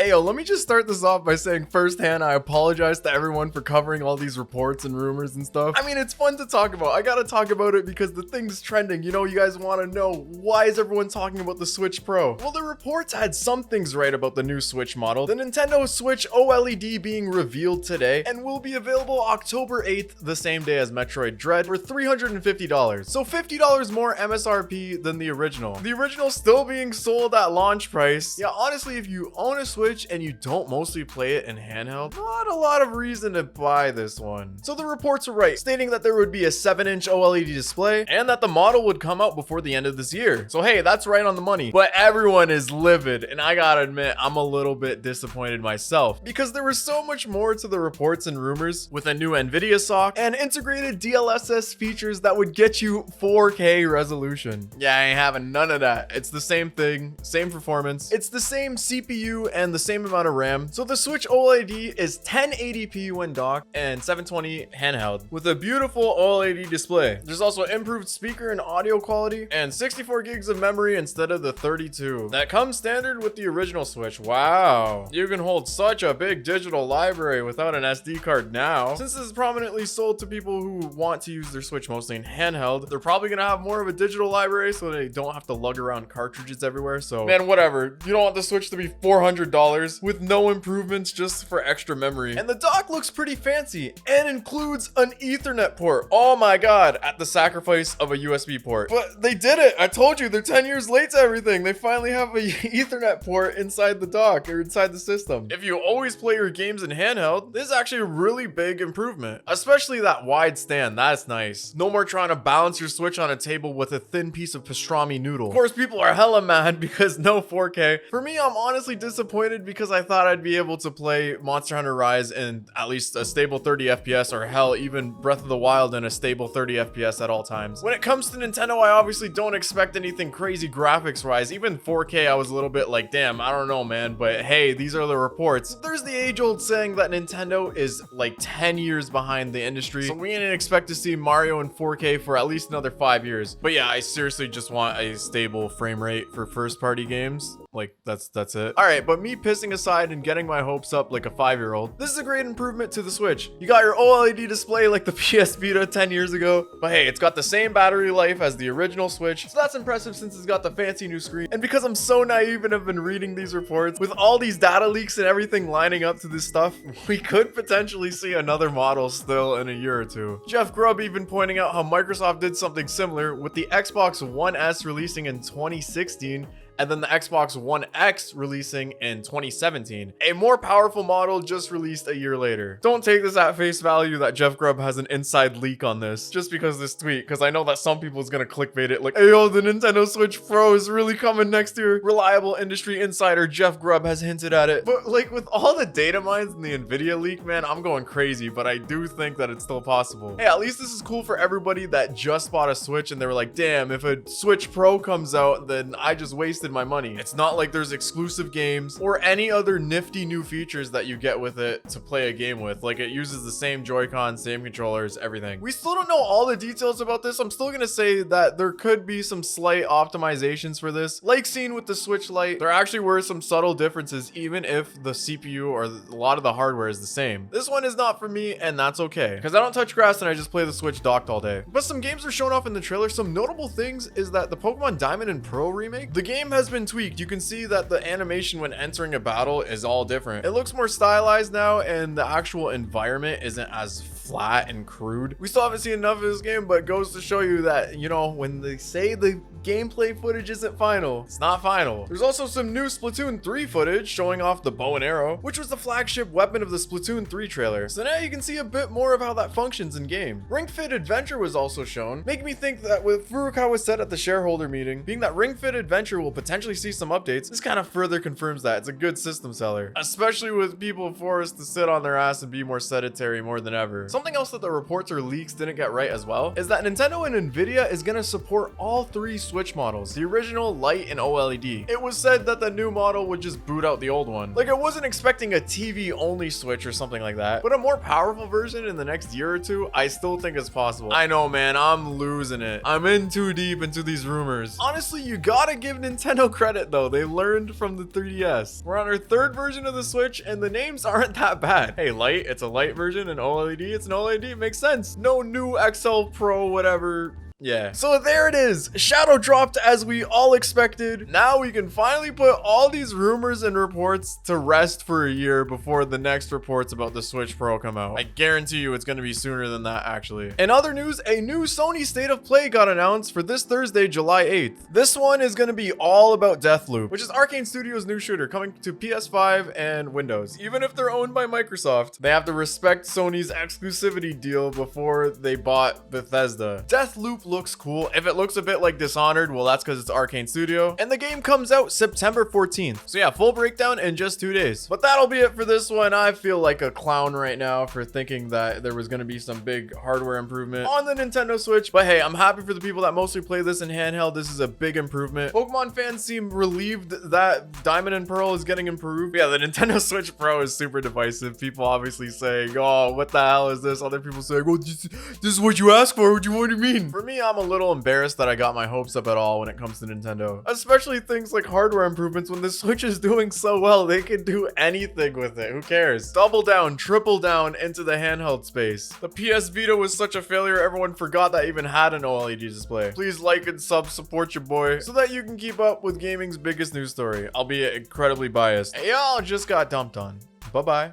Hey, yo, let me just start this off by saying firsthand, I apologize to everyone for covering all these reports and rumors and stuff. I mean, it's fun to talk about. I gotta talk about it because the thing's trending. You know, you guys want to know, why is everyone talking about the Switch Pro? Well, the reports had some things right about the new Switch model. The Nintendo Switch OLED being revealed today and will be available October 8th, the same day as Metroid Dread, for $350. So $50 more MSRP than the original. The original still being sold at launch price. Yeah, honestly, if you own a Switch and you don't mostly play it in handheld, not a lot of reason to buy this one. So the reports are right, stating that there would be a 7-inch OLED display and that the model would come out before the end of this year. So hey, that's right on the money. But everyone is livid, and I gotta admit, I'm a little bit disappointed myself because there was so much more to the reports and rumors, with a new Nvidia sock and integrated DLSS features that would get you 4K resolution. Yeah, I ain't having none of that. It's the same thing, same performance. It's the same CPU and the same amount of RAM. So the Switch OLED is 1080p when docked and 720 handheld with a beautiful OLED display. There's also improved speaker and audio quality and 64 gigs of memory instead of the 32 that comes standard with the original Switch. Wow, you can hold such a big digital library without an SD card now. Since this is prominently sold to people who want to use their Switch mostly in handheld, they're probably gonna have more of a digital library so they don't have to lug around cartridges everywhere. So man, whatever. You don't want the Switch to be $400 with no improvements just for extra memory. And the dock looks pretty fancy and includes an Ethernet port. Oh my god, at the sacrifice of a USB port. But they did it. I told you, they're 10 years late to everything. They finally have a Ethernet port inside the dock or inside the system. If you always play your games in handheld, this is actually a really big improvement, especially that wide stand. That's nice. No more trying to balance your Switch on a table with a thin piece of pastrami noodle. Of course, people are hella mad because no 4K. For me, I'm honestly disappointed because I thought I'd be able to play Monster Hunter Rise in at least a stable 30 FPS, or hell, even Breath of the Wild in a stable 30 FPS at all times. When it comes to Nintendo, I obviously don't expect anything crazy graphics wise. Even 4K, I was a little bit like, damn, I don't know, man. But hey, these are the reports. There's the age-old saying that Nintendo is like 10 years behind the industry, so we didn't expect to see Mario in 4K for at least another 5 years. But yeah, I seriously just want a stable frame rate for first-party games. Like, that's it. All right, but me pissing aside and getting my hopes up like a 5-year-old, this is a great improvement to the Switch. You got your OLED display like the PS Vita 10 years ago, but hey, it's got the same battery life as the original Switch, so that's impressive since it's got the fancy new screen. And because I'm so naive and have been reading these reports, with all these data leaks and everything lining up to this stuff, we could potentially see another model still in a year or two. Jeff Grubb even pointing out how Microsoft did something similar with the Xbox One S releasing in 2016, and then the Xbox One X releasing in 2017. A more powerful model just released a year later. Don't take this at face value that Jeff Grubb has an inside leak on this just because of this tweet, because I know that some people is gonna clickbait it like, hey yo, the Nintendo Switch Pro is really coming next year. Reliable industry insider Jeff Grubb has hinted at it. But like, with all the data mines and the Nvidia leak, man, I'm going crazy, but I do think that it's still possible. Hey, at least this is cool for everybody that just bought a Switch and they were like, damn, if a Switch Pro comes out, then I just wasted my money. It's not like there's exclusive games or any other nifty new features that you get with it to play a game with. Like, it uses the same Joy-Con, same controllers, everything. We still don't know all the details about this. I'm still gonna say that there could be some slight optimizations for this. Like seen with the Switch Lite, there actually were some subtle differences even if the CPU or a lot of the hardware is the same. This one is not for me, and that's okay, because I don't touch grass and I just play the Switch docked all day. But some games are shown off in the trailer. Some notable things is that the Pokemon Diamond and Pearl remake, the game has been tweaked. You can see that the animation when entering a battle is all different. It looks more stylized now, and the actual environment isn't as flat and crude. We still haven't seen enough of this game, but it goes to show you that, you know, when they say the gameplay footage isn't final, it's not final. There's also some new Splatoon 3 footage showing off the bow and arrow, which was the flagship weapon of the Splatoon 3 trailer. So now you can see a bit more of how that functions in game. Ring Fit Adventure was also shown, making me think that what Furukawa said at the shareholder meeting, being that Ring Fit Adventure will potentially see some updates, this kind of further confirms that it's a good system seller, especially with people forced to sit on their ass and be more sedentary more than ever. So Something else that the reports or leaks didn't get right as well is that Nintendo and Nvidia is going to support all 3 Switch models, the original, Lite, and OLED. It was said that the new model would just boot out the old one. Like, I wasn't expecting a TV only Switch or something like that, but a more powerful version in the next year or two, I still think is possible. I know, man, I'm losing it. I'm in too deep into these rumors. Honestly, you gotta give Nintendo credit though. They learned from the 3DS. We're on our 3rd version of the Switch and the names aren't that bad. Hey, Lite, it's a Lite version, and OLED, it's an OLED. It makes sense. No new XL Pro, whatever. Yeah. So there it is. Shadow dropped as we all expected. Now we can finally put all these rumors and reports to rest for a year before the next reports about the Switch Pro come out. I guarantee you it's going to be sooner than that, actually. In other news, a new Sony State of Play got announced for this Thursday, July 8th. This one is going to be all about Deathloop, which is Arcane Studios' new shooter coming to PS5 and Windows. Even if they're owned by Microsoft, they have to respect Sony's exclusivity deal before they bought Bethesda. Deathloop looks cool. If it looks a bit like Dishonored, well, that's because it's Arcane Studio. And the game comes out September 14th. So yeah, full breakdown in just 2 days. But that'll be it for this one. I feel like a clown right now for thinking that there was going to be some big hardware improvement on the Nintendo Switch. But hey, I'm happy for the people that mostly play this in handheld. This is a big improvement. Pokemon fans seem relieved that Diamond and Pearl is getting improved. Yeah, the Nintendo Switch Pro is super divisive. People obviously saying, oh, what the hell is this? Other people saying, well, this is what you asked for. What do you mean? For me, I'm a little embarrassed that I got my hopes up at all when it comes to Nintendo, especially things like hardware improvements. When the Switch is doing so well, they can do anything with it. Who cares? Double down, triple down into the handheld space. The PS Vita was such a failure, everyone forgot that even had an OLED display. Please like and sub, support your boy so that you can keep up with gaming's biggest news story, albeit incredibly biased. Hey, y'all just got dumped on. Bye-bye.